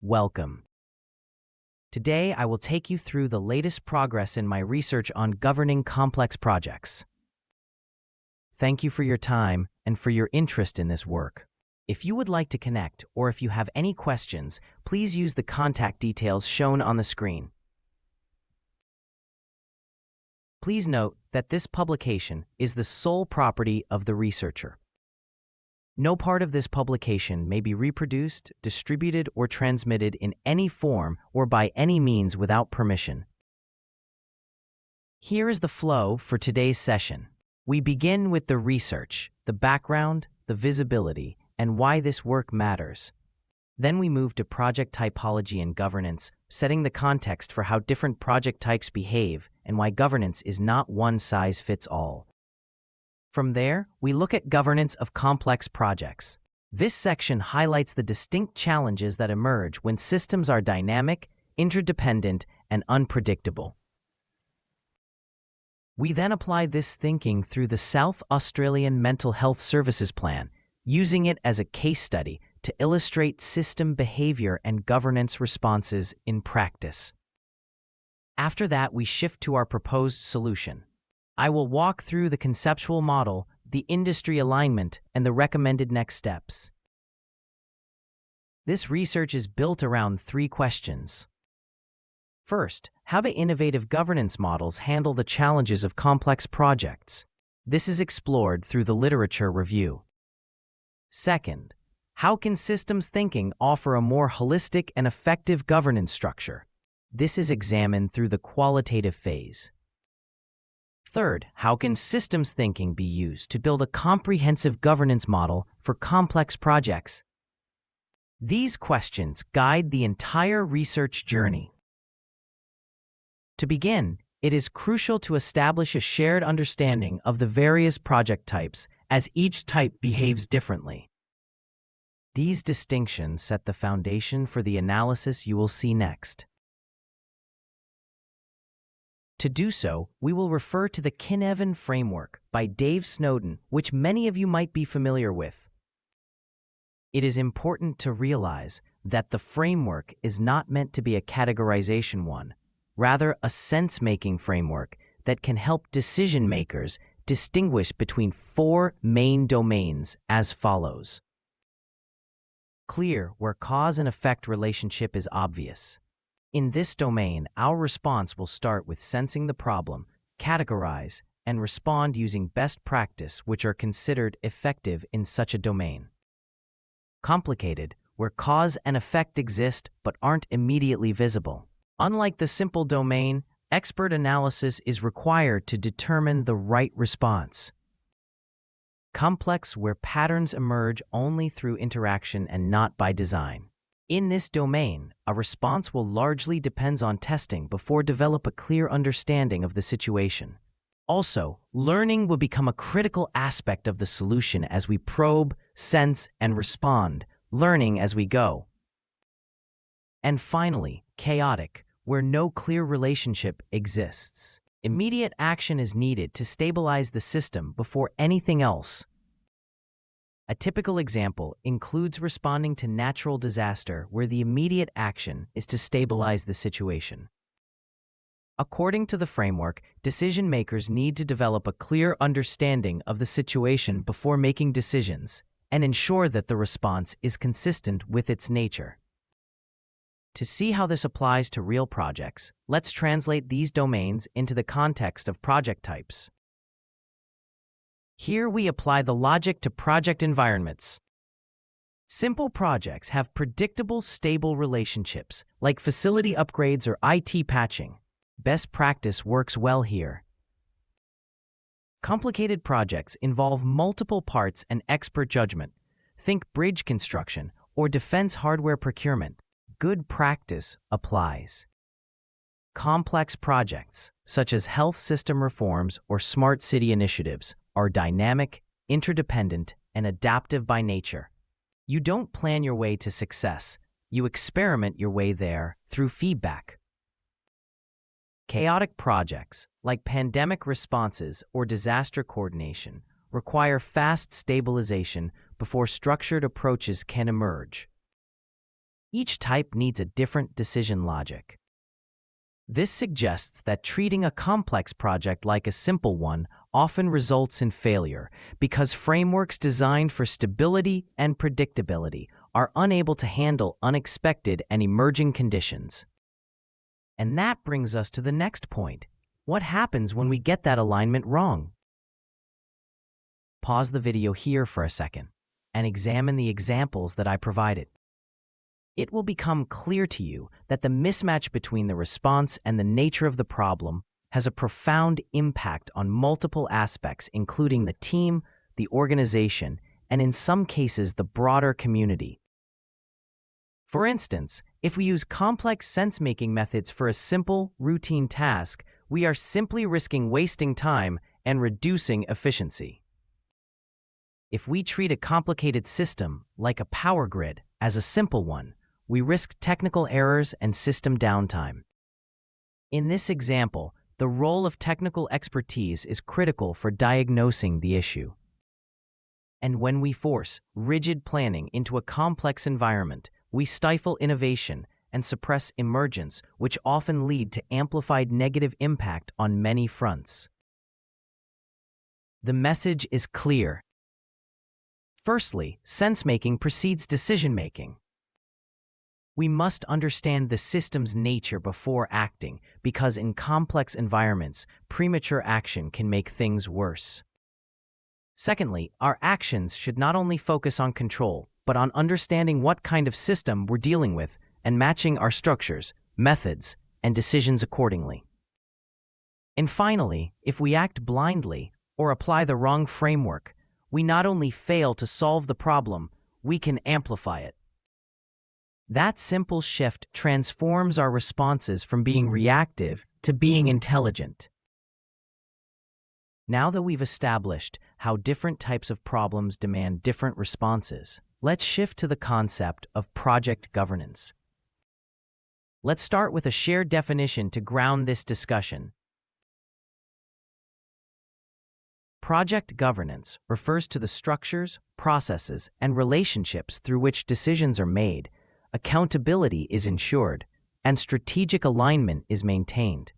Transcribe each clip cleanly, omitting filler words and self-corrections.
Welcome. Today, I will take you through the latest progress in my research on governing complex projects. Thank you for your time and for your interest in this work. If you would like to connect or if you have any questions, please use the contact details shown on the screen. Please note that this publication is the sole property of the researcher. No part of this publication may be reproduced, distributed, or transmitted in any form or by any means without permission. Here is the flow for today's session. We begin with the research, the background, the visibility, and why this work matters. Then we move to project typology and governance, setting the context for how different project types behave and why governance is not one size fits all. From there, we look at governance of complex projects. This section highlights the distinct challenges that emerge when systems are dynamic, interdependent, and unpredictable. We then apply this thinking through the South Australian Mental Health Services Plan, using it as a case study to illustrate system behavior and governance responses in practice. After that, we shift to our proposed solution. I will walk through the conceptual model, the industry alignment, and the recommended next steps. This research is built around three questions. First, how do innovative governance models handle the challenges of complex projects? This is explored through the literature review. Second, how can systems thinking offer a more holistic and effective governance structure? This is examined through the qualitative phase. Third, how can systems thinking be used to build a comprehensive governance model for complex projects? These questions guide the entire research journey. To begin, it is crucial to establish a shared understanding of the various project types, as each type behaves differently. These distinctions set the foundation for the analysis you will see next. To do so, we will refer to the Cynefin framework by Dave Snowden, which many of you might be familiar with. It is important to realize that the framework is not meant to be a categorization one, rather a sense-making framework that can help decision makers distinguish between four main domains as follows. Clear, where cause and effect relationship is obvious. In this domain, our response will start with sensing the problem, categorize, and respond using best practice which are considered effective in such a domain. Complicated, where cause and effect exist but aren't immediately visible. Unlike the simple domain, expert analysis is required to determine the right response. Complex, where patterns emerge only through interaction and not by design. In this domain, a response will largely depend on testing before develop a clear understanding of the situation. Also, learning will become a critical aspect of the solution as we probe, sense, and respond, learning as we go. And finally, chaotic, where no clear relationship exists. Immediate action is needed to stabilize the system before anything else. A typical example includes responding to natural disaster where the immediate action is to stabilize the situation. According to the framework, decision makers need to develop a clear understanding of the situation before making decisions and ensure that the response is consistent with its nature. To see how this applies to real projects, let's translate these domains into the context of project types. Here we apply the logic to project environments. Simple projects have predictable, stable relationships, like facility upgrades or IT patching. Best practice works well here. Complicated projects involve multiple parts and expert judgment. Think bridge construction or defense hardware procurement. Good practice applies. Complex projects, such as health system reforms or smart city initiatives, are dynamic, interdependent, and adaptive by nature. You don't plan your way to success, you experiment your way there through feedback. Chaotic projects, like pandemic responses or disaster coordination, require fast stabilization before structured approaches can emerge. Each type needs a different decision logic. This suggests that treating a complex project like a simple one often results in failure because frameworks designed for stability and predictability are unable to handle unexpected and emerging conditions. And that brings us to the next point. What happens when we get that alignment wrong? Pause the video here for a second and examine the examples that I provided. It will become clear to you that the mismatch between the response and the nature of the problem has a profound impact on multiple aspects, including the team, the organization, and in some cases, the broader community. For instance, if we use complex sense-making methods for a simple, routine task, we are simply risking wasting time and reducing efficiency. If we treat a complicated system, like a power grid, as a simple one, we risk technical errors and system downtime. In this example, the role of technical expertise is critical for diagnosing the issue. And when we force rigid planning into a complex environment, we stifle innovation and suppress emergence, which often lead to amplified negative impact on many fronts. The message is clear. Firstly, sense-making precedes decision-making. We must understand the system's nature before acting, because in complex environments, premature action can make things worse. Secondly, our actions should not only focus on control, but on understanding what kind of system we're dealing with and matching our structures, methods, and decisions accordingly. And finally, if we act blindly or apply the wrong framework, we not only fail to solve the problem, we can amplify it. That simple shift transforms our responses from being reactive to being intelligent. Now that we've established how different types of problems demand different responses, let's shift to the concept of project governance. Let's start with a shared definition to ground this discussion. Project governance refers to the structures, processes, and relationships through which decisions are made, accountability is ensured, and strategic alignment is maintained.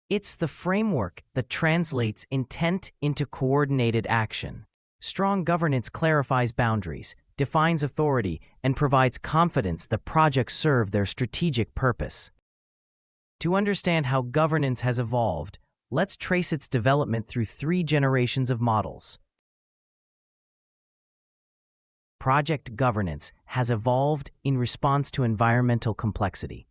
It's the framework that translates intent into coordinated action. Strong governance clarifies boundaries, defines authority, and provides confidence that projects serve their strategic purpose. To understand how governance has evolved, let's trace its development through 3 generations of models. Project governance has evolved in response to environmental complexity.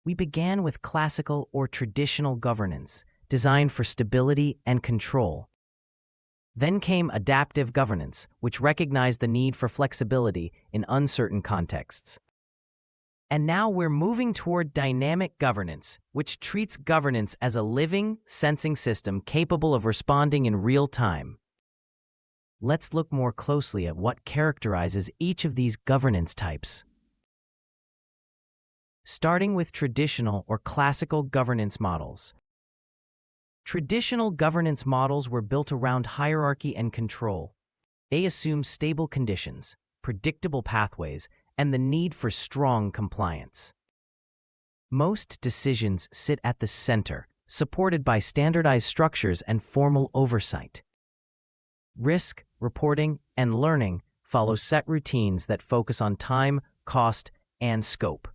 We began with classical or traditional governance, designed for stability and control. Then came adaptive governance, which recognized the need for flexibility in uncertain contexts. And now we're moving toward dynamic governance, which treats governance as a living, sensing system capable of responding in real time. Let's look more closely at what characterizes each of these governance types. Starting with traditional or classical governance models. Traditional governance models were built around hierarchy and control. They assume stable conditions, predictable pathways, and the need for strong compliance. Most decisions sit at the center, supported by standardized structures and formal oversight. Risk, reporting, and learning follow set routines that focus on time, cost, and scope.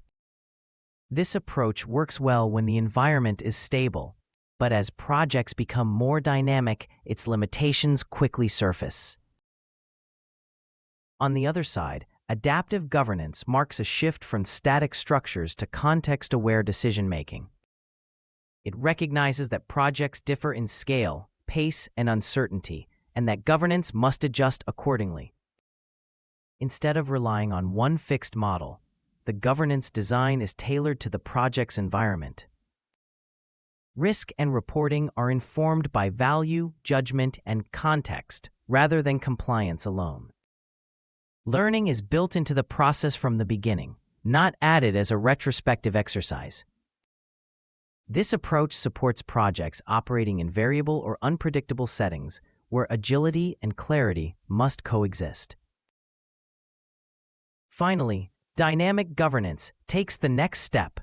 This approach works well when the environment is stable, but as projects become more dynamic, its limitations quickly surface. On the other side, adaptive governance marks a shift from static structures to context-aware decision-making. It recognizes that projects differ in scale, pace, and uncertainty, and that governance must adjust accordingly. Instead of relying on one fixed model, the governance design is tailored to the project's environment. Risk and reporting are informed by value, judgment, and context, rather than compliance alone. Learning is built into the process from the beginning, not added as a retrospective exercise. This approach supports projects operating in variable or unpredictable settings where agility and clarity must coexist. Finally, dynamic governance takes the next step.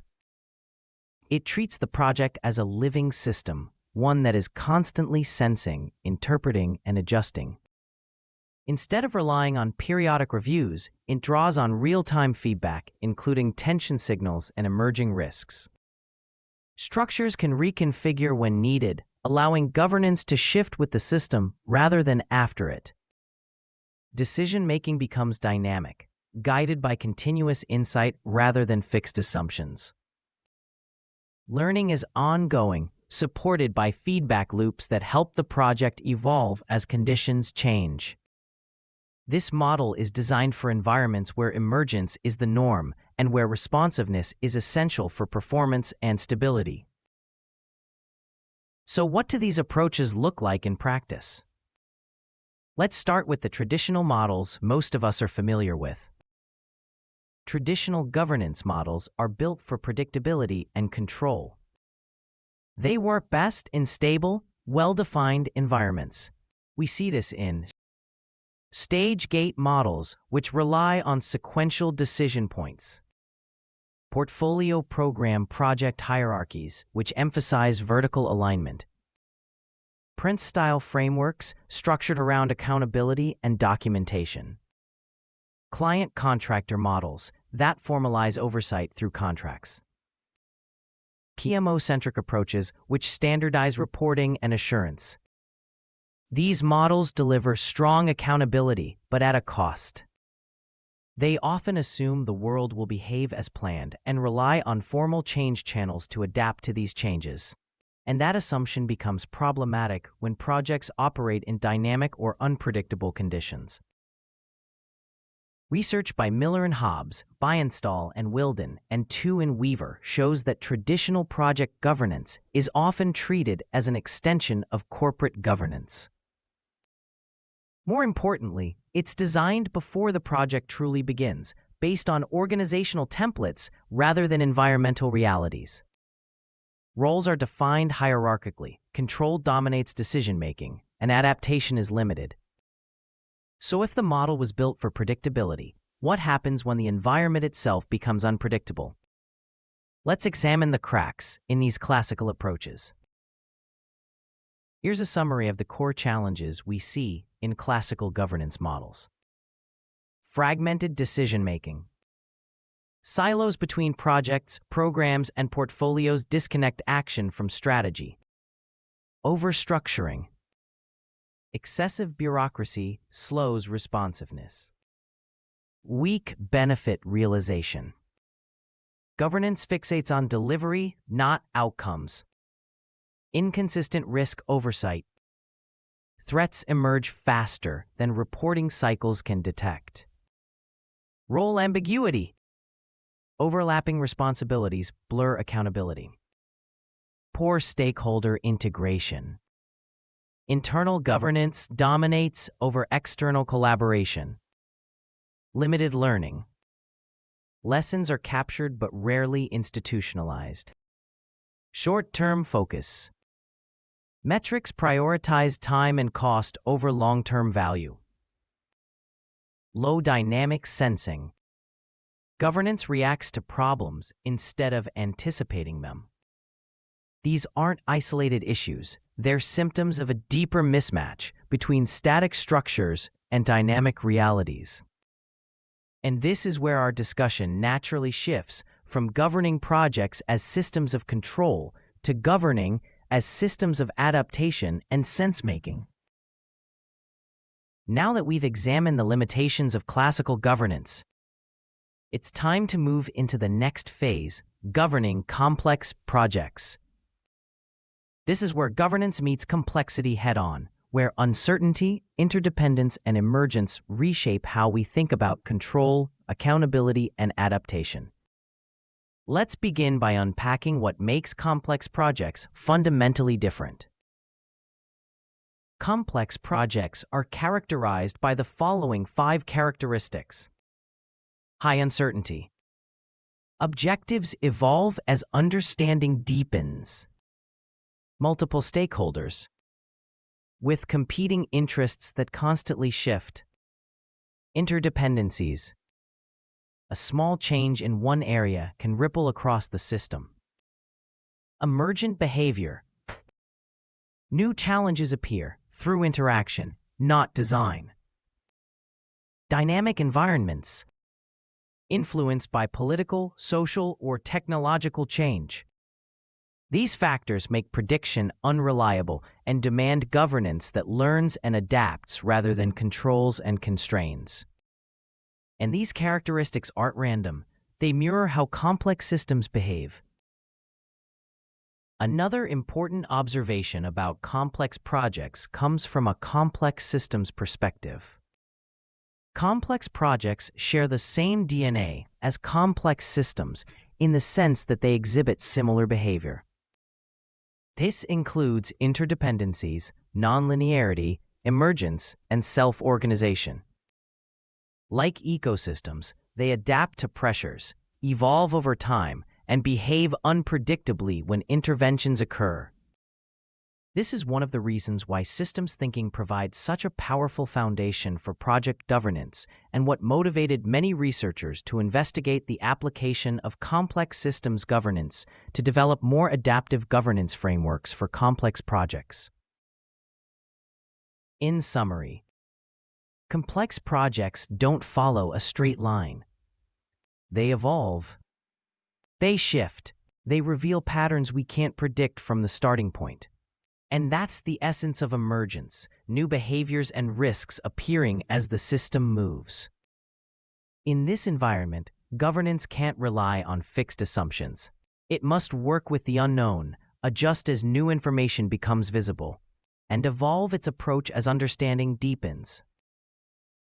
It treats the project as a living system, one that is constantly sensing, interpreting, and adjusting. Instead of relying on periodic reviews, it draws on real-time feedback, including tension signals and emerging risks. Structures can reconfigure when needed, allowing governance to shift with the system rather than after it. Decision-making becomes dynamic, guided by continuous insight rather than fixed assumptions. Learning is ongoing, supported by feedback loops that help the project evolve as conditions change. This model is designed for environments where emergence is the norm and where responsiveness is essential for performance and stability. So what do these approaches look like in practice? Let's start with the traditional models most of us are familiar with. Traditional governance models are built for predictability and control. They work best in stable, well-defined environments. We see this in stage-gate models, which rely on sequential decision points. Portfolio program project hierarchies, which emphasize vertical alignment. Prince-style frameworks structured around accountability and documentation. Client-contractor models that formalize oversight through contracts. PMO-centric approaches which standardize reporting and assurance. These models deliver strong accountability, but at a cost. They often assume the world will behave as planned and rely on formal change channels to adapt to these changes. And that assumption becomes problematic when projects operate in dynamic or unpredictable conditions. Research by Miller and Hobbs, Byenstall and Wilden, and Tu and Weaver shows that traditional project governance is often treated as an extension of corporate governance. More importantly, it's designed before the project truly begins, based on organizational templates rather than environmental realities. Roles are defined hierarchically, control dominates decision-making, and adaptation is limited. So if the model was built for predictability, what happens when the environment itself becomes unpredictable? Let's examine the cracks in these classical approaches. Here's a summary of the core challenges we see in classical governance models. Fragmented decision-making. Silos between projects, programs, and portfolios disconnect action from strategy. Overstructuring. Excessive bureaucracy slows responsiveness. Weak benefit realization. Governance fixates on delivery, not outcomes. Inconsistent risk oversight. Threats emerge faster than reporting cycles can detect. Role ambiguity. Overlapping responsibilities blur accountability. Poor stakeholder integration. Internal governance dominates over external collaboration. Limited learning. Lessons are captured but rarely institutionalized. Short-term focus. Metrics prioritize time and cost over long-term value. Low dynamic sensing. Governance reacts to problems instead of anticipating them. These aren't isolated issues. They're symptoms of a deeper mismatch between static structures and dynamic realities. And this is where our discussion naturally shifts from governing projects as systems of control to governing as systems of adaptation and sense-making. Now that we've examined the limitations of classical governance, it's time to move into the next phase, governing complex projects. This is where governance meets complexity head-on, where uncertainty, interdependence, and emergence reshape how we think about control, accountability, and adaptation. Let's begin by unpacking what makes complex projects fundamentally different. Complex projects are characterized by the following 5 characteristics. High uncertainty. Objectives evolve as understanding deepens. Multiple stakeholders. With competing interests that constantly shift. Interdependencies. A small change in one area can ripple across the system. Emergent behavior. New challenges appear through interaction, not design. Dynamic environments. Influenced by political, social, or technological change. These factors make prediction unreliable and demand governance that learns and adapts rather than controls and constrains. And these characteristics aren't random. They mirror how complex systems behave. Another important observation about complex projects comes from a complex systems perspective. Complex projects share the same DNA as complex systems in the sense that they exhibit similar behavior. This includes interdependencies, nonlinearity, emergence, and self-organization. Like ecosystems, they adapt to pressures, evolve over time, and behave unpredictably when interventions occur. This is one of the reasons why systems thinking provides such a powerful foundation for project governance and what motivated many researchers to investigate the application of complex systems governance to develop more adaptive governance frameworks for complex projects. In summary, complex projects don't follow a straight line. They evolve. They shift. They reveal patterns we can't predict from the starting point. And that's the essence of emergence, new behaviors and risks appearing as the system moves. In this environment, governance can't rely on fixed assumptions. It must work with the unknown, adjust as new information becomes visible, and evolve its approach as understanding deepens.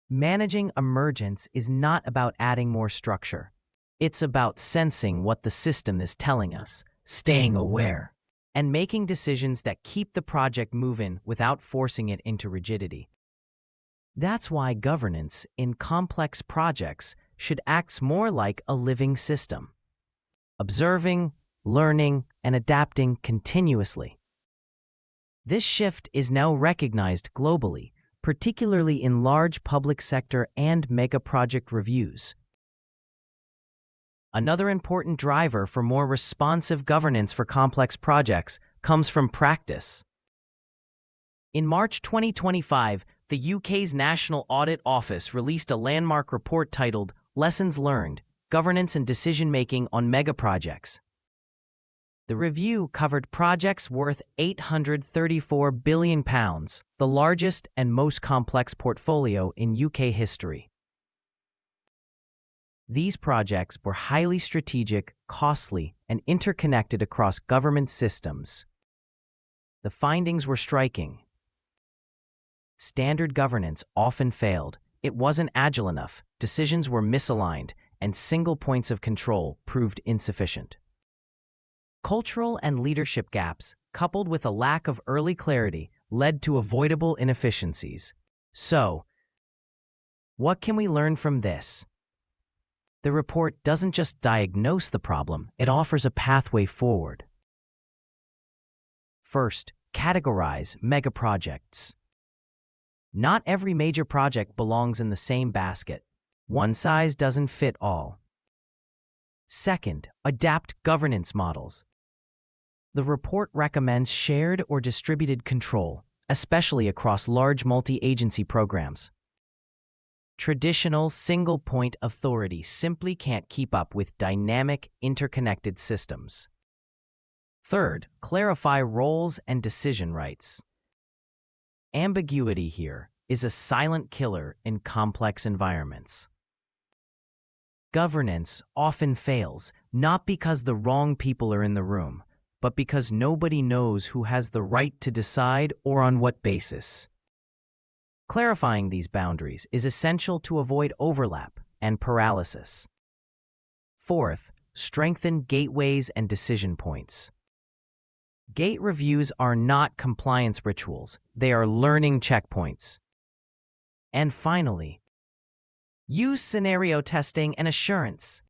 Managing emergence is not about adding more structure. It's about sensing what the system is telling us, staying aware, and making decisions that keep the project moving without forcing it into rigidity. That's why governance in complex projects should act more like a living system, observing, learning, and adapting continuously. This shift is now recognized globally, particularly in large public sector and mega-project reviews. Another important driver for more responsive governance for complex projects comes from practice. In March 2025, the UK's National Audit Office released a landmark report titled Lessons Learned: Governance and Decision-Making on Megaprojects. The review covered projects worth £834 billion, the largest and most complex portfolio in UK history. These projects were highly strategic, costly, and interconnected across government systems. The findings were striking. Standard governance often failed. It wasn't agile enough, decisions were misaligned, and single points of control proved insufficient. Cultural and leadership gaps, coupled with a lack of early clarity, led to avoidable inefficiencies. So, what can we learn from this? The report doesn't just diagnose the problem, it offers a pathway forward. First, categorize megaprojects. Not every major project belongs in the same basket. One size doesn't fit all. Second, adapt governance models. The report recommends shared or distributed control, especially across large multi-agency programs. Traditional single-point authority simply can't keep up with dynamic, interconnected systems. Third, clarify roles and decision rights. Ambiguity here is a silent killer in complex environments. Governance often fails, not because the wrong people are in the room, but because nobody knows who has the right to decide or on what basis. Clarifying these boundaries is essential to avoid overlap and paralysis. Fourth, strengthen gateways and decision points. Gate reviews are not compliance rituals, they are learning checkpoints. And finally, use scenario testing and assurance.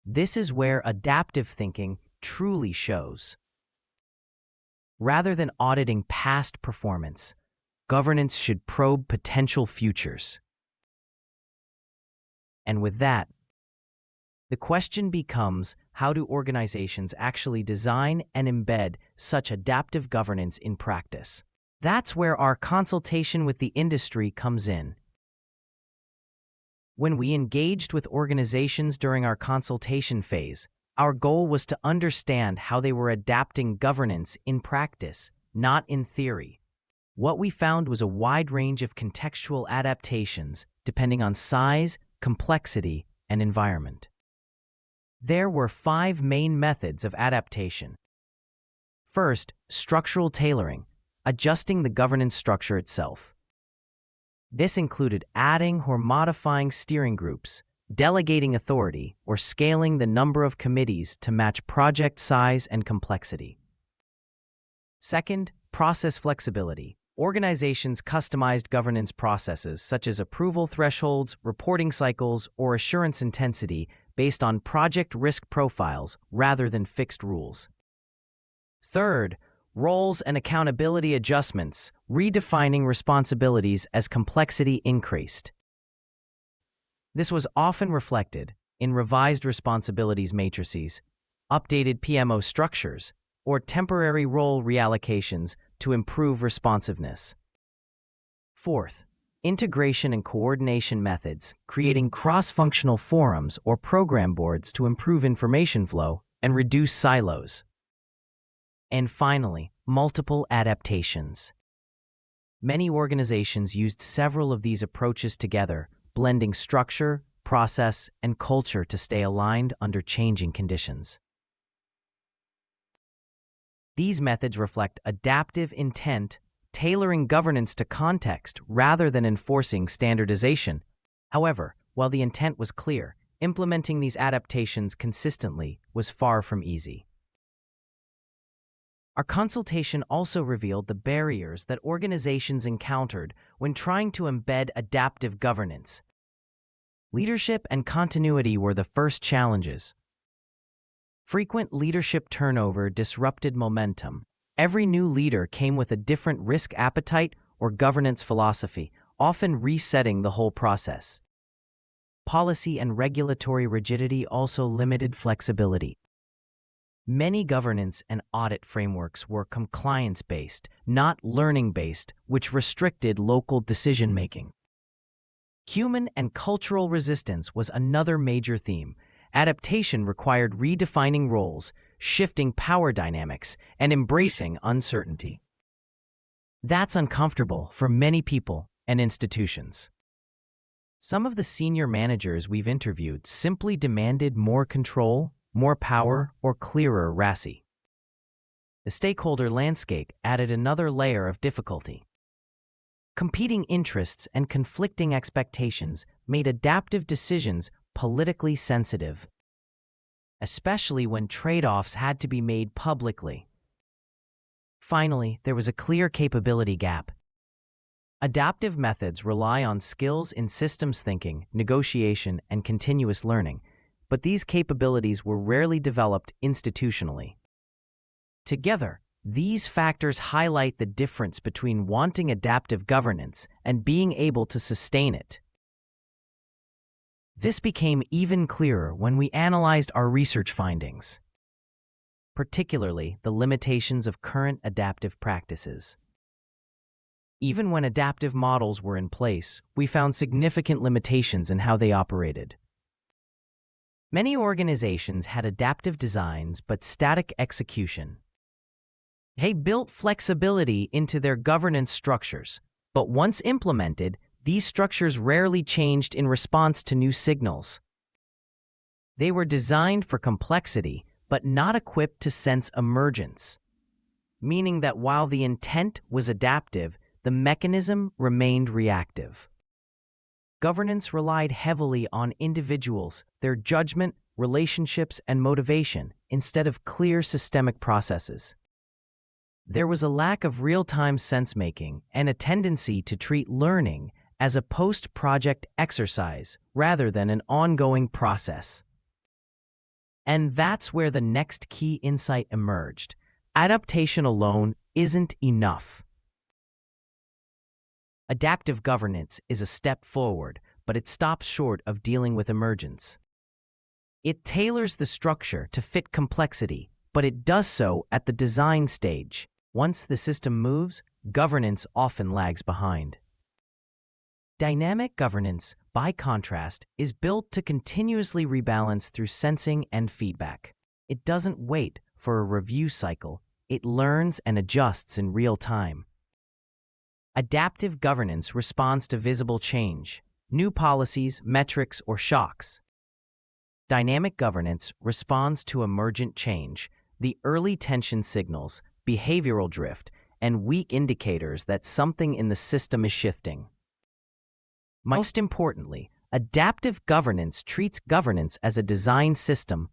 This is where adaptive thinking truly shows. Rather than auditing past performance, governance should probe potential futures. And with that, The question becomes, how do organizations actually design and embed such adaptive governance in practice? That's where our consultation with the industry comes in. When we engaged with organizations during our consultation phase, our goal was to understand how they were adapting governance in practice, not in theory. What we found was a wide range of contextual adaptations depending on size, complexity, and environment. There were 5 main methods of adaptation. First, structural tailoring, adjusting the governance structure itself. This included adding or modifying steering groups, delegating authority, or scaling the number of committees to match project size and complexity. Second, process flexibility. Organizations customized governance processes such as approval thresholds, reporting cycles, or assurance intensity based on project risk profiles rather than fixed rules. Third, roles and accountability adjustments, redefining responsibilities as complexity increased. This was often reflected in revised responsibilities matrices, updated PMO structures, or temporary role reallocations to improve responsiveness. Fourth, integration and coordination methods, creating cross-functional forums or program boards to improve information flow and reduce silos. And finally, multiple adaptations. Many organizations used several of these approaches together, blending structure, process, and culture to stay aligned under changing conditions. These methods reflect adaptive intent, tailoring governance to context rather than enforcing standardization. However, while the intent was clear, implementing these adaptations consistently was far from easy. Our consultation also revealed the barriers that organizations encountered when trying to embed adaptive governance. Leadership and continuity were the first challenges. Frequent leadership turnover disrupted momentum. Every new leader came with a different risk appetite or governance philosophy, often resetting the whole process. Policy and regulatory rigidity also limited flexibility. Many governance and audit frameworks were compliance-based, not learning-based, which restricted local decision-making. Human and cultural resistance was another major theme. Adaptation required redefining roles, shifting power dynamics, and embracing uncertainty. That's uncomfortable for many people and institutions. Some of the senior managers we've interviewed simply demanded more control, more power, or clearer RASI. The stakeholder landscape added another layer of difficulty. Competing interests and conflicting expectations made adaptive decisions politically sensitive, especially when trade-offs had to be made publicly. Finally, there was a clear capability gap. Adaptive methods rely on skills in systems thinking, negotiation, and continuous learning, but these capabilities were rarely developed institutionally. Together, these factors highlight the difference between wanting adaptive governance and being able to sustain it. This became even clearer when we analyzed our research findings, particularly the limitations of current adaptive practices. Even when adaptive models were in place, we found significant limitations in how they operated. Many organizations had adaptive designs but static execution. They built flexibility into their governance structures, but once implemented, these structures rarely changed in response to new signals. They were designed for complexity, but not equipped to sense emergence, meaning that while the intent was adaptive, the mechanism remained reactive. Governance relied heavily on individuals, their judgment, relationships, and motivation, instead of clear systemic processes. There was a lack of real-time sense-making and a tendency to treat learning as a post-project exercise rather than an ongoing process. And that's where the next key insight emerged. Adaptation alone isn't enough. Adaptive governance is a step forward, but it stops short of dealing with emergence. It tailors the structure to fit complexity, but it does so at the design stage. Once the system moves, governance often lags behind. Dynamic governance, by contrast, is built to continuously rebalance through sensing and feedback. It doesn't wait for a review cycle, it learns and adjusts in real time. Adaptive governance responds to visible change, new policies, metrics, or shocks. Dynamic governance responds to emergent change, the early tension signals, behavioral drift, and weak indicators that something in the system is shifting. Most importantly, adaptive governance treats governance as a design system,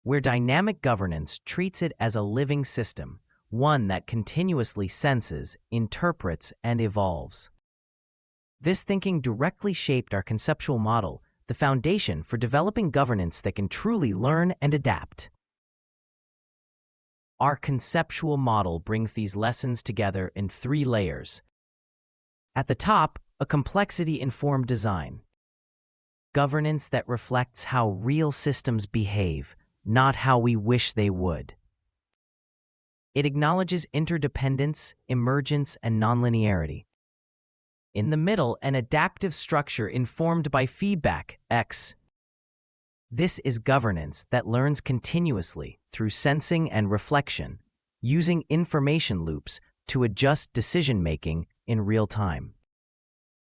where dynamic governance treats it as a living system, one that continuously senses, interprets, and evolves. This thinking directly shaped our conceptual model, the foundation for developing governance that can truly learn and adapt. Our conceptual model brings these lessons together in 3 layers. At the top, a complexity-informed design. Governance that reflects how real systems behave, not how we wish they would. It acknowledges interdependence, emergence, and nonlinearity. In the middle, an adaptive structure informed by feedback, X. This is governance that learns continuously through sensing and reflection, using information loops to adjust decision-making in real time.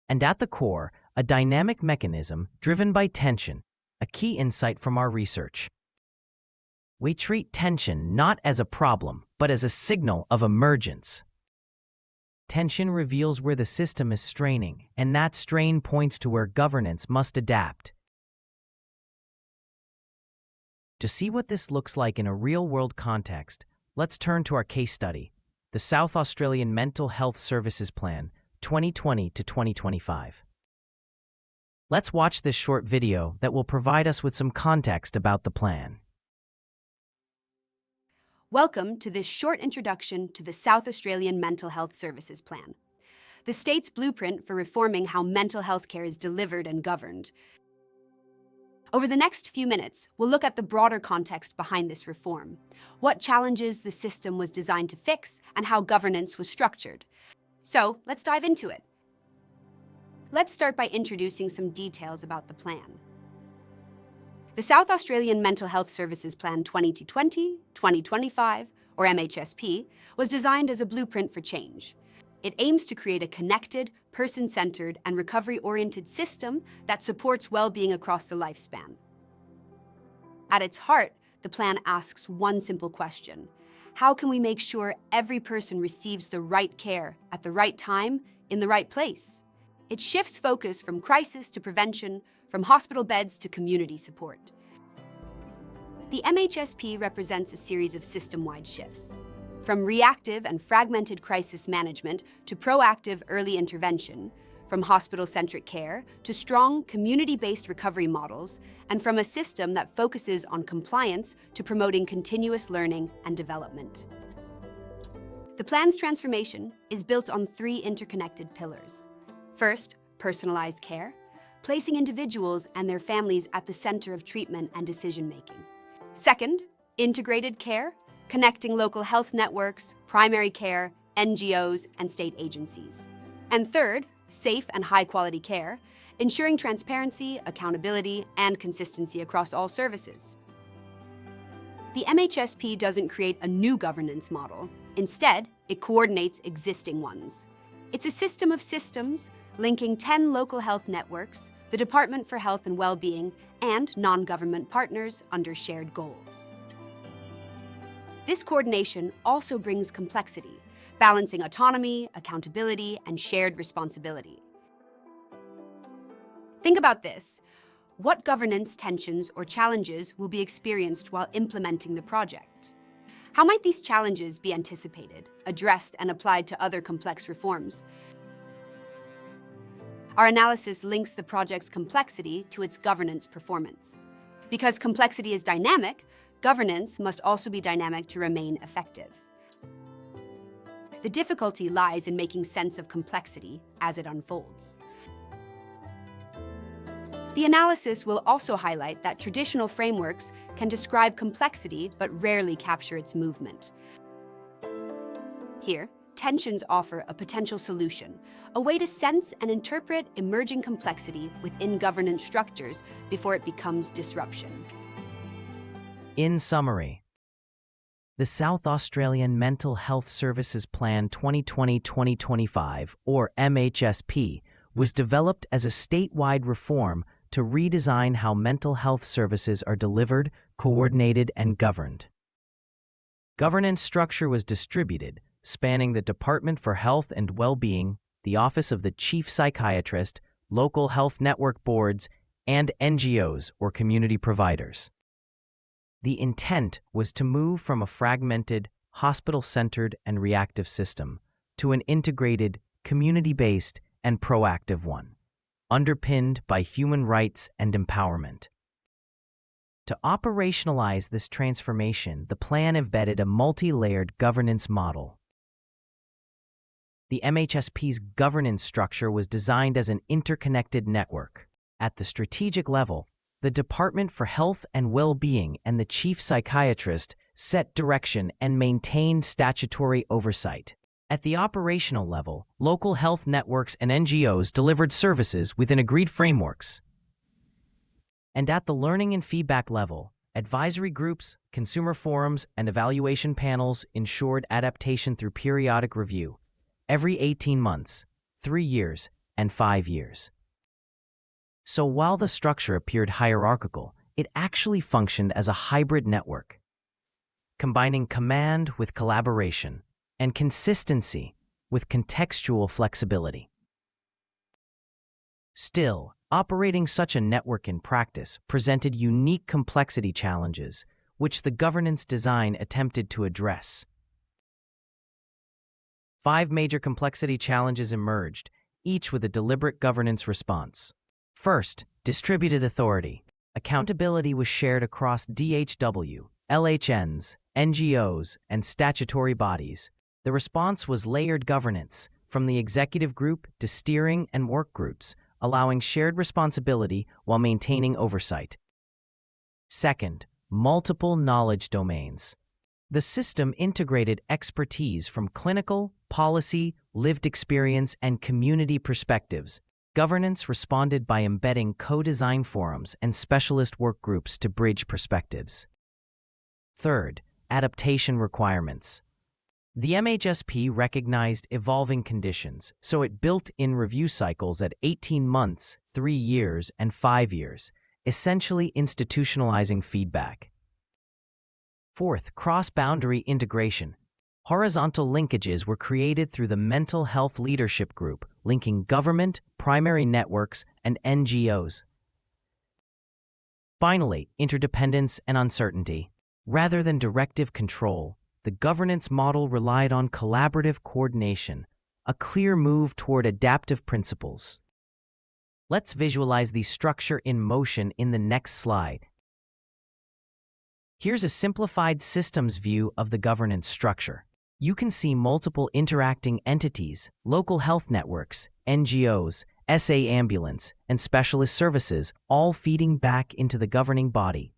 And at the core, a dynamic mechanism driven by tension, a key insight from our research. We treat tension not as a problem, but as a signal of emergence. Tension reveals where the system is straining, and that strain points to where governance must adapt. To see what this looks like in a real-world context, let's turn to our case study, the South Australian Mental Health Services Plan, 2020 to 2025. Let's watch this short video that will provide us with some context about the plan. Welcome to this short introduction to the South Australian Mental Health Services Plan, the state's blueprint for reforming how mental health care is delivered and governed. Over the next few minutes, we'll look at the broader context behind this reform, what challenges the system was designed to fix, and how governance was structured. So, let's dive into it. Let's start by introducing some details about the plan. The South Australian Mental Health Services Plan 2020-2025, or MHSP, was designed as a blueprint for change. It aims to create a connected, person-centered, and recovery-oriented system that supports well-being across the lifespan. At its heart, the plan asks one simple question: how can we make sure every person receives the right care at the right time, in the right place? It shifts focus from crisis to prevention, from hospital beds to community support. The MHSP represents a series of system-wide shifts. From reactive and fragmented crisis management to proactive early intervention, from hospital-centric care to strong community-based recovery models, and from a system that focuses on compliance to promoting continuous learning and development. The plan's transformation is built on 3 interconnected pillars. First, personalized care, placing individuals and their families at the center of treatment and decision-making. Second, integrated care, connecting local health networks, primary care, NGOs, and state agencies. And third, safe and high-quality care, ensuring transparency, accountability, and consistency across all services. The MHSP doesn't create a new governance model. Instead, it coordinates existing ones. It's a system of systems, linking 10 local health networks, the Department for Health and Wellbeing, and non-government partners under shared goals. This coordination also brings complexity, balancing autonomy, accountability, and shared responsibility. Think about this. What governance tensions or challenges will be experienced while implementing the project? How might these challenges be anticipated, addressed, and applied to other complex reforms? Our analysis links the project's complexity to its governance performance. Because complexity is dynamic, governance must also be dynamic to remain effective. The difficulty lies in making sense of complexity as it unfolds. The analysis will also highlight that traditional frameworks can describe complexity but rarely capture its movement. Here, tensions offer a potential solution, a way to sense and interpret emerging complexity within governance structures before it becomes disruption. In summary, the South Australian Mental Health Services Plan 2020-2025, or MHSP, was developed as a statewide reform to redesign how mental health services are delivered, coordinated, and governed. Governance structure was distributed, spanning the Department for Health and Well-being, the Office of the Chief Psychiatrist, local health network boards, and NGOs or community providers. The intent was to move from a fragmented, hospital-centered, and reactive system to an integrated, community-based, and proactive one, underpinned by human rights and empowerment. To operationalize this transformation, the plan embedded a multi-layered governance model. The MHSP's governance structure was designed as an interconnected network. At the strategic level, the Department for Health and Well-being and the Chief Psychiatrist set direction and maintained statutory oversight. At the operational level, local health networks and NGOs delivered services within agreed frameworks. And at the learning and feedback level, advisory groups, consumer forums, and evaluation panels ensured adaptation through periodic review, every 18 months, 3 years, and 5 years. So while the structure appeared hierarchical, it actually functioned as a hybrid network, combining command with collaboration and consistency with contextual flexibility. Still, operating such a network in practice presented unique complexity challenges, which the governance design attempted to address. 5 major complexity challenges emerged, each with a deliberate governance response. First, distributed authority. Accountability was shared across DHW, LHNs, NGOs, and statutory bodies. The response was layered governance, from the executive group to steering and work groups, allowing shared responsibility while maintaining oversight. Second, multiple knowledge domains. The system integrated expertise from clinical, policy, lived experience, and community perspectives. Governance responded by embedding co-design forums and specialist work groups to bridge perspectives. Third, adaptation requirements. The MHSP recognized evolving conditions, so it built in review cycles at 18 months, 3 years, and 5 years, essentially institutionalizing feedback. Fourth, cross-boundary integration. Horizontal linkages were created through the Mental Health Leadership Group, linking government, primary networks, and NGOs. Finally, interdependence and uncertainty. Rather than directive control, the governance model relied on collaborative coordination, a clear move toward adaptive principles. Let's visualize the structure in motion in the next slide. Here's a simplified systems view of the governance structure. You can see multiple interacting entities, local health networks, NGOs, SA Ambulance, and specialist services, all feeding back into the governing body.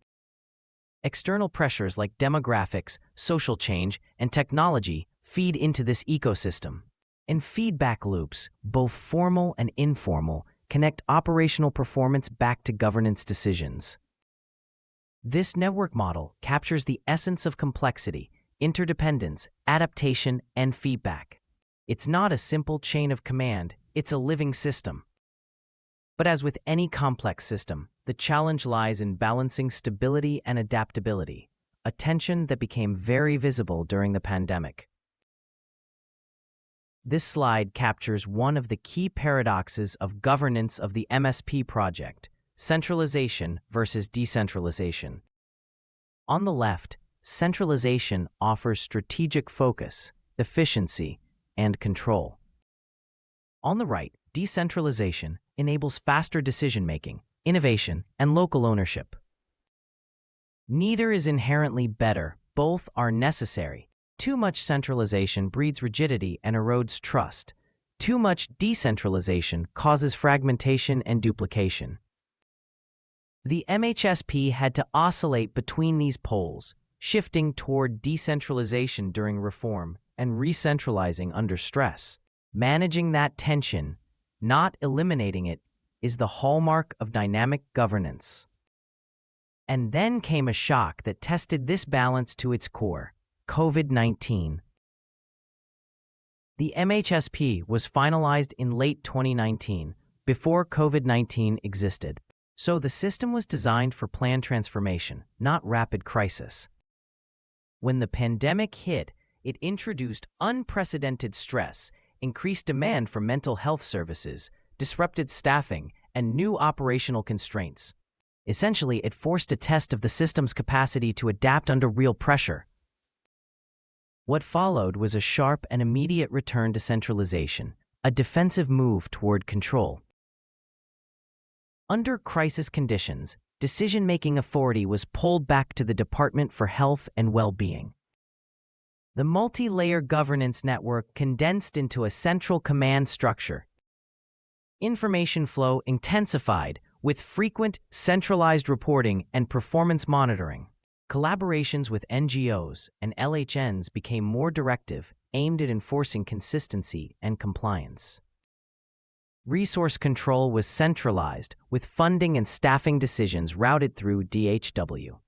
External pressures like demographics, social change, and technology feed into this ecosystem. And feedback loops, both formal and informal, connect operational performance back to governance decisions. This network model captures the essence of complexity, interdependence, adaptation, and feedback. It's not a simple chain of command, it's a living system. But as with any complex system, the challenge lies in balancing stability and adaptability, a tension that became very visible during the pandemic. This slide captures one of the key paradoxes of governance of the MSP project: centralization versus decentralization. On the left, centralization offers strategic focus, efficiency, and control. On the right, decentralization enables faster decision-making, innovation, and local ownership. Neither is inherently better, both are necessary. Too much centralization breeds rigidity and erodes trust. Too much decentralization causes fragmentation and duplication. The MHSP had to oscillate between these poles, shifting toward decentralization during reform and recentralizing under stress. Managing that tension, not eliminating it, is the hallmark of dynamic governance. And then came a shock that tested this balance to its core: COVID-19. The MHSP was finalized in late 2019, before COVID-19 existed. So the system was designed for planned transformation, not rapid crisis. When the pandemic hit, it introduced unprecedented stress, increased demand for mental health services, disrupted staffing, and new operational constraints. Essentially, it forced a test of the system's capacity to adapt under real pressure. What followed was a sharp and immediate return to centralization, a defensive move toward control. Under crisis conditions, decision-making authority was pulled back to the Department for Health and Well-being. The multi-layer governance network condensed into a central command structure. Information flow intensified with frequent centralized reporting and performance monitoring. Collaborations with NGOs and LHNs became more directive, aimed at enforcing consistency and compliance. Resource control was centralized, with funding and staffing decisions routed through DHW.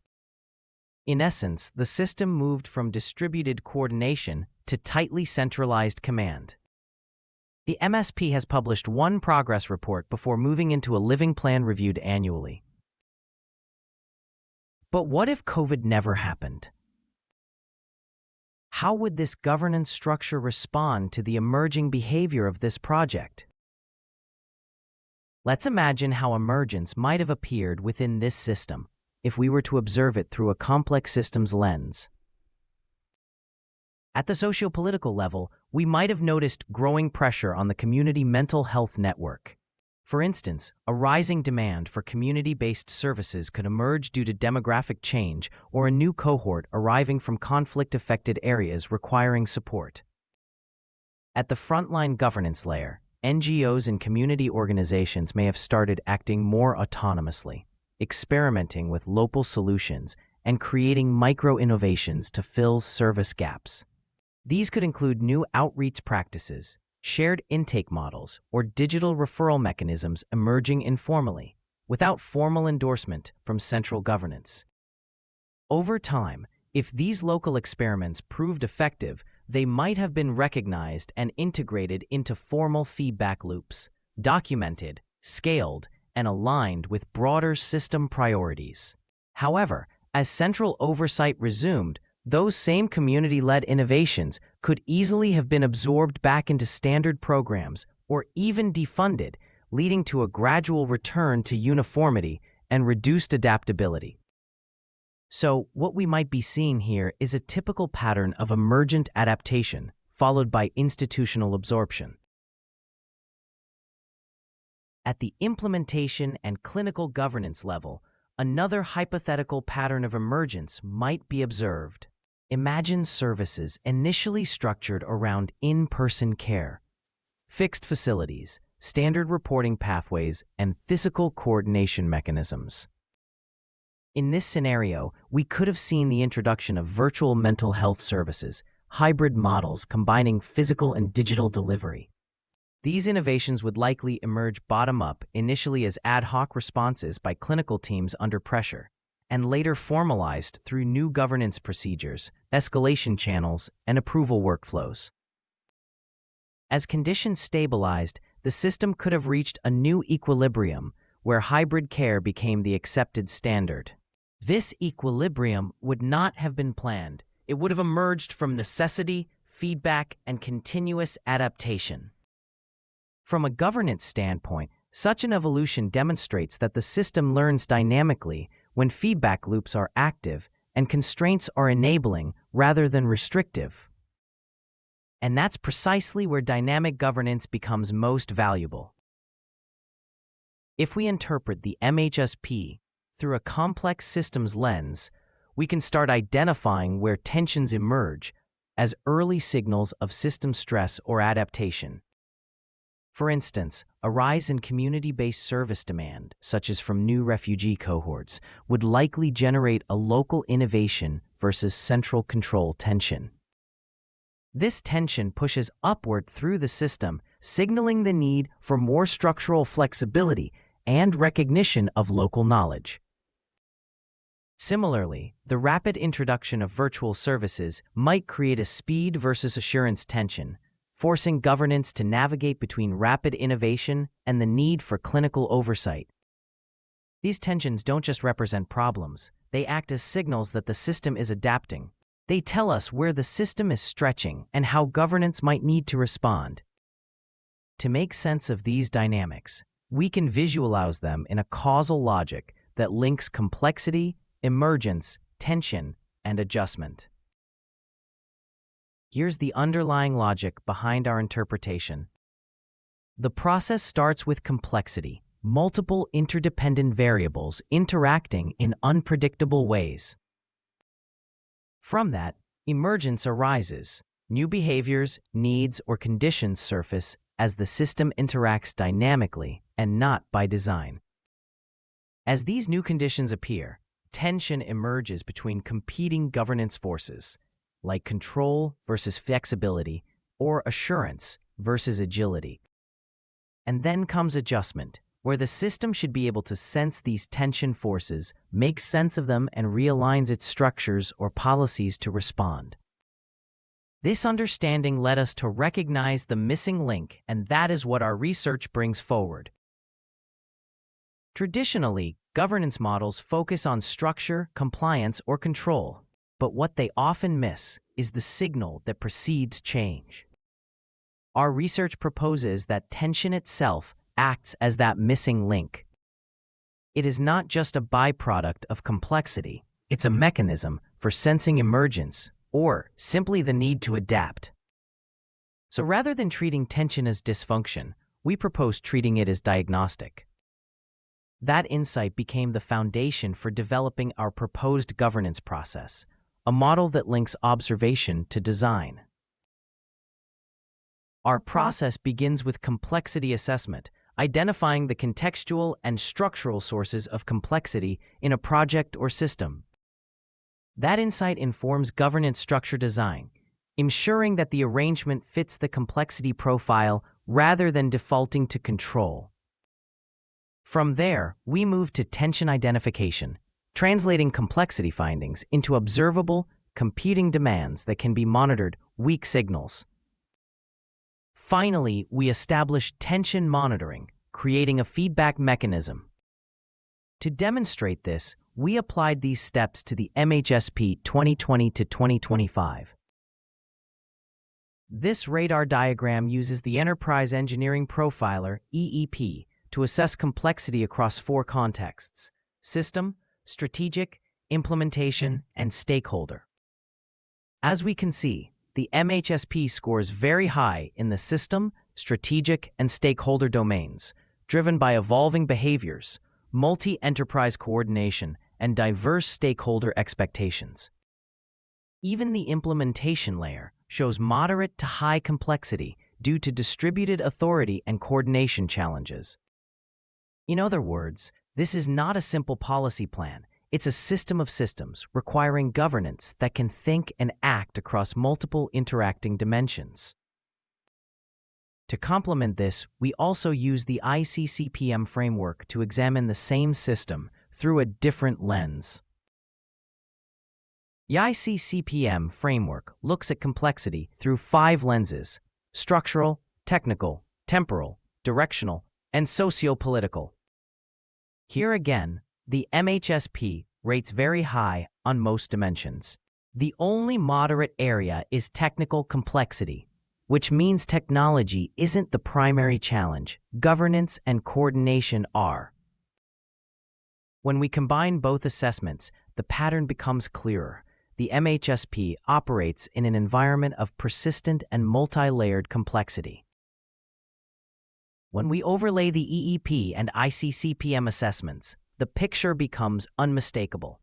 In essence, the system moved from distributed coordination to tightly centralized command. The MSP has published one progress report before moving into a living plan reviewed annually. But what if COVID never happened? How would this governance structure respond to the emerging behavior of this project? Let's imagine how emergence might have appeared within this system if we were to observe it through a complex systems lens. At the socio-political level, we might have noticed growing pressure on the community mental health network. For instance, a rising demand for community-based services could emerge due to demographic change or a new cohort arriving from conflict-affected areas requiring support. At the frontline governance layer, NGOs and community organizations may have started acting more autonomously, experimenting with local solutions and creating micro-innovations to fill service gaps. These could include new outreach practices, shared intake models, or digital referral mechanisms emerging informally, without formal endorsement from central governance. Over time, if these local experiments proved effective, they might have been recognized and integrated into formal feedback loops, documented, scaled, and aligned with broader system priorities. However, as central oversight resumed, those same community-led innovations could easily have been absorbed back into standard programs or even defunded, leading to a gradual return to uniformity and reduced adaptability. So, what we might be seeing here is a typical pattern of emergent adaptation, followed by institutional absorption. At the implementation and clinical governance level, another hypothetical pattern of emergence might be observed. Imagine services initially structured around in-person care, fixed facilities, standard reporting pathways, and physical coordination mechanisms. In this scenario, we could have seen the introduction of virtual mental health services, hybrid models combining physical and digital delivery. These innovations would likely emerge bottom-up, initially as ad hoc responses by clinical teams under pressure, and later formalized through new governance procedures, escalation channels, and approval workflows. As conditions stabilized, the system could have reached a new equilibrium where hybrid care became the accepted standard. This equilibrium would not have been planned. It would have emerged from necessity, feedback, and continuous adaptation. From a governance standpoint, such an evolution demonstrates that the system learns dynamically when feedback loops are active and constraints are enabling rather than restrictive. And that's precisely where dynamic governance becomes most valuable. If we interpret the MHSP through a complex systems lens, we can start identifying where tensions emerge as early signals of system stress or adaptation. For instance, a rise in community-based service demand, such as from new refugee cohorts, would likely generate a local innovation versus central control tension. This tension pushes upward through the system, signaling the need for more structural flexibility and recognition of local knowledge. Similarly, the rapid introduction of virtual services might create a speed versus assurance tension, forcing governance to navigate between rapid innovation and the need for clinical oversight. These tensions don't just represent problems, they act as signals that the system is adapting. They tell us where the system is stretching and how governance might need to respond. To make sense of these dynamics, we can visualize them in a causal logic that links complexity, emergence, tension, and adjustment. Here's the underlying logic behind our interpretation. The process starts with complexity, multiple interdependent variables interacting in unpredictable ways. From that, emergence arises. New behaviors, needs, or conditions surface as the system interacts dynamically and not by design. As these new conditions appear, tension emerges between competing governance forces, like control versus flexibility or assurance versus agility. And then comes adjustment, where the system should be able to sense these tension forces, make sense of them, and realigns its structures or policies to respond. This understanding led us to recognize the missing link, and that is what our research brings forward. Traditionally, governance models focus on structure, compliance, or control, but what they often miss is the signal that precedes change. Our research proposes that tension itself acts as that missing link. It is not just a byproduct of complexity, it's a mechanism for sensing emergence or simply the need to adapt. So rather than treating tension as dysfunction, we propose treating it as diagnostic. That insight became the foundation for developing our proposed governance process, a model that links observation to design. Our process begins with complexity assessment, identifying the contextual and structural sources of complexity in a project or system. That insight informs governance structure design, ensuring that the arrangement fits the complexity profile rather than defaulting to control. From there, we move to tension identification, translating complexity findings into observable, competing demands that can be monitored, weak signals. Finally, we establish tension monitoring, creating a feedback mechanism. To demonstrate this, we applied these steps to the MHSP 2020 to 2025. This radar diagram uses the Enterprise Engineering Profiler, EEP, to assess complexity across 4 contexts: system, strategic, implementation, and stakeholder. As we can see, the MHSP scores very high in the system, strategic, and stakeholder domains, driven by evolving behaviors, multi-enterprise coordination, and diverse stakeholder expectations. Even the implementation layer shows moderate to high complexity due to distributed authority and coordination challenges. In other words, this is not a simple policy plan. It's a system of systems requiring governance that can think and act across multiple interacting dimensions. To complement this, we also use the ICCPM framework to examine the same system through a different lens. The ICCPM framework looks at complexity through 5 lenses: structural, technical, temporal, directional, and socio-political. Here again, the MHSP rates very high on most dimensions. The only moderate area is technical complexity, which means technology isn't the primary challenge. Governance and coordination are. When we combine both assessments, the pattern becomes clearer. The MHSP operates in an environment of persistent and multi-layered complexity. When we overlay the EEP and ICCPM assessments, the picture becomes unmistakable.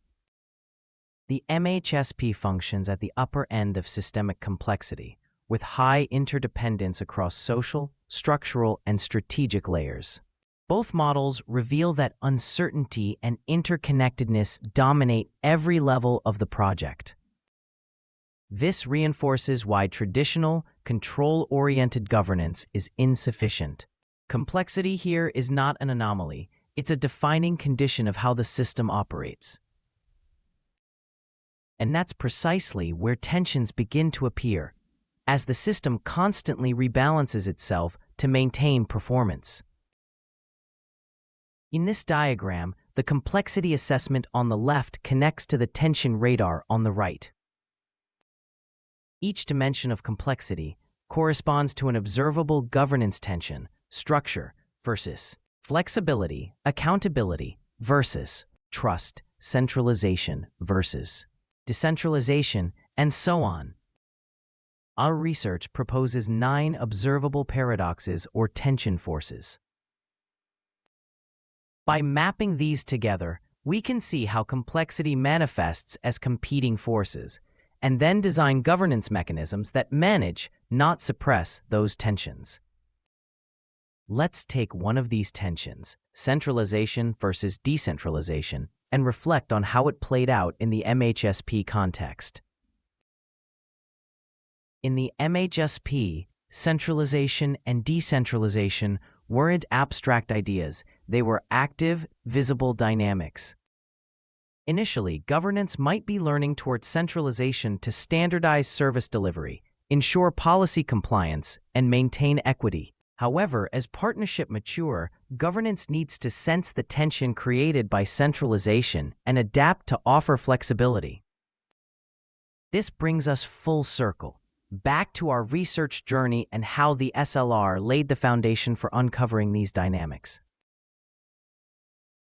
The MHSP functions at the upper end of systemic complexity, with high interdependence across social, structural, and strategic layers. Both models reveal that uncertainty and interconnectedness dominate every level of the project. This reinforces why traditional, control-oriented governance is insufficient. Complexity here is not an anomaly, it's a defining condition of how the system operates. And that's precisely where tensions begin to appear, as the system constantly rebalances itself to maintain performance. In this diagram, the complexity assessment on the left connects to the tension radar on the right. Each dimension of complexity corresponds to an observable governance tension, structure versus flexibility, accountability versus trust, centralization versus decentralization, and so on. Our research proposes 9 observable paradoxes or tension forces. By mapping these together, we can see how complexity manifests as competing forces, and then design governance mechanisms that manage, not suppress, those tensions. Let's take one of these tensions, centralization versus decentralization, and reflect on how it played out in the MHSP context. In the MHSP, centralization and decentralization weren't abstract ideas, they were active, visible dynamics. Initially, governance might be learning towards centralization to standardize service delivery, ensure policy compliance, and maintain equity. However, as partnership mature, governance needs to sense the tension created by centralization and adapt to offer flexibility. This brings us full circle, back to our research journey and how the SLR laid the foundation for uncovering these dynamics.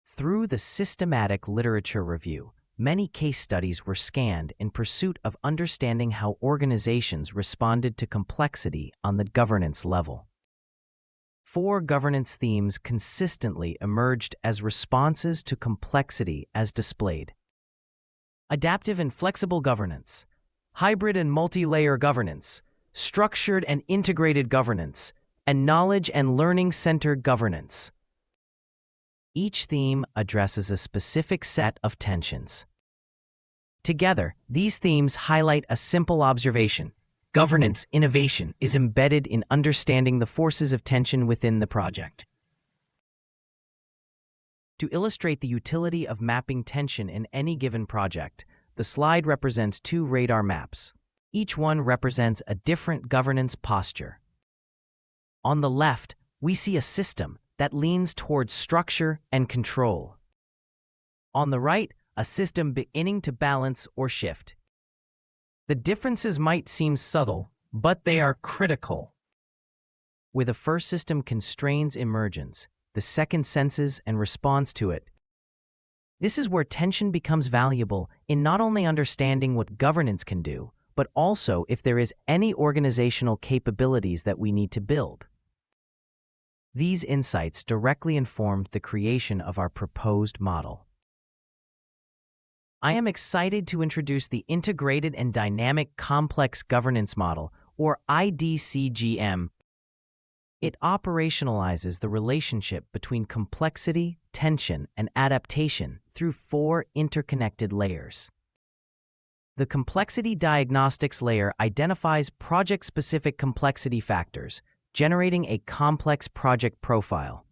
Through the systematic literature review, many case studies were scanned in pursuit of understanding how organizations responded to complexity on the governance level. 4 governance themes consistently emerged as responses to complexity as displayed. Adaptive and flexible governance, hybrid and multi-layer governance, structured and integrated governance, and knowledge and learning-centered governance. Each theme addresses a specific set of tensions. Together, these themes highlight a simple observation. Governance innovation is embedded in understanding the forces of tension within the project. To illustrate the utility of mapping tension in any given project, the slide represents 2 radar maps. Each one represents a different governance posture. On the left, we see a system that leans towards structure and control. On the right, a system beginning to balance or shift. The differences might seem subtle, but they are critical. Where the first system constrains emergence, the second senses and responds to it. This is where tension becomes valuable in not only understanding what governance can do, but also if there is any organizational capabilities that we need to build. These insights directly informed the creation of our proposed model. I am excited to introduce the Integrated and Dynamic Complex Governance Model, or IDCGM. It operationalizes the relationship between complexity, tension, and adaptation through 4 interconnected layers. The complexity diagnostics layer identifies project-specific complexity factors, generating a complex project profile.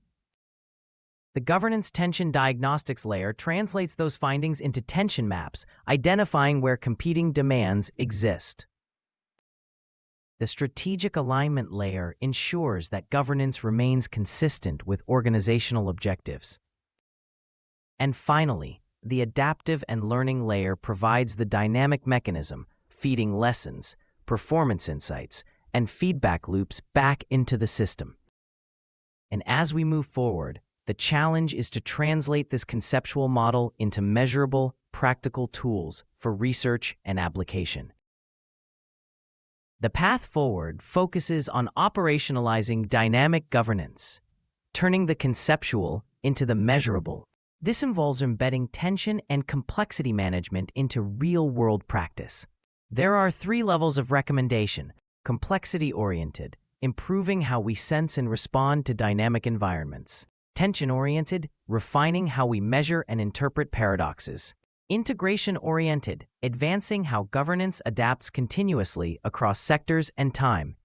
The governance tension diagnostics layer translates those findings into tension maps, identifying where competing demands exist. The strategic alignment layer ensures that governance remains consistent with organizational objectives. And finally, the adaptive and learning layer provides the dynamic mechanism, feeding lessons, performance insights, and feedback loops back into the system. And as we move forward, the challenge is to translate this conceptual model into measurable, practical tools for research and application. The path forward focuses on operationalizing dynamic governance, turning the conceptual into the measurable. This involves embedding tension and complexity management into real-world practice. There are 3 levels of recommendation: Complexity-oriented, improving how we sense and respond to dynamic environments. Tension-oriented, refining how we measure and interpret paradoxes. Integration-oriented, advancing how governance adapts continuously across sectors and time.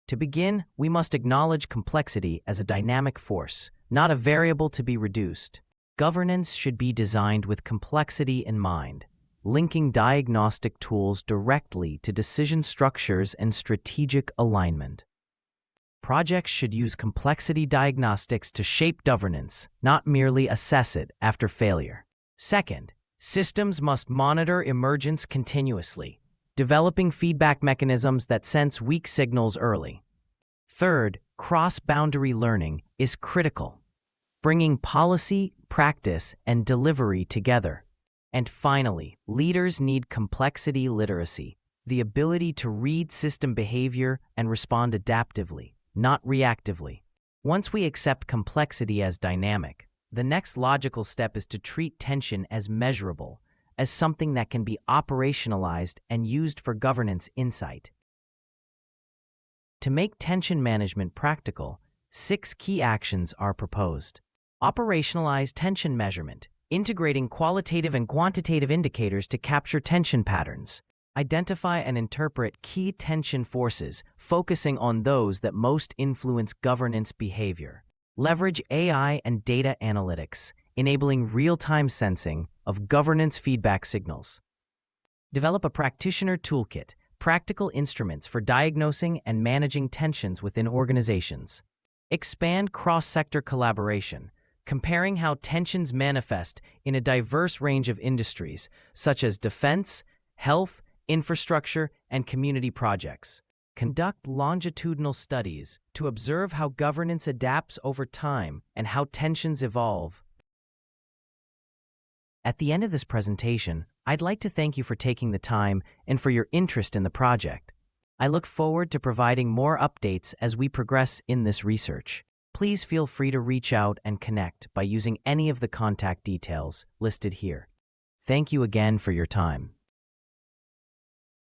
To begin, we must acknowledge complexity as a dynamic force, not a variable to be reduced. Governance should be designed with complexity in mind, linking diagnostic tools directly to decision structures and strategic alignment. Projects should use complexity diagnostics to shape governance, not merely assess it after failure. Second, systems must monitor emergence continuously, developing feedback mechanisms that sense weak signals early. Third, cross-boundary learning is critical, bringing policy, practice, and delivery together. And finally, leaders need complexity literacy, the ability to read system behavior and respond adaptively, not reactively. Once we accept complexity as dynamic, the next logical step is to treat tension as measurable, as something that can be operationalized and used for governance insight. To make tension management practical, 6 key actions are proposed. Operationalize tension measurement, integrating qualitative and quantitative indicators to capture tension patterns. Identify and interpret key tension forces, focusing on those that most influence governance behavior. Leverage AI and data analytics, enabling real-time sensing of governance feedback signals. Develop a practitioner toolkit, practical instruments for diagnosing and managing tensions within organizations. Expand cross-sector collaboration, comparing how tensions manifest in a diverse range of industries, such as defense, health, infrastructure, and community projects. Conduct longitudinal studies to observe how governance adapts over time and how tensions evolve. At the end of this presentation, I'd like to thank you for taking the time and for your interest in the project. I look forward to providing more updates as we progress in this research. Please feel free to reach out and connect by using any of the contact details listed here. Thank you again for your time.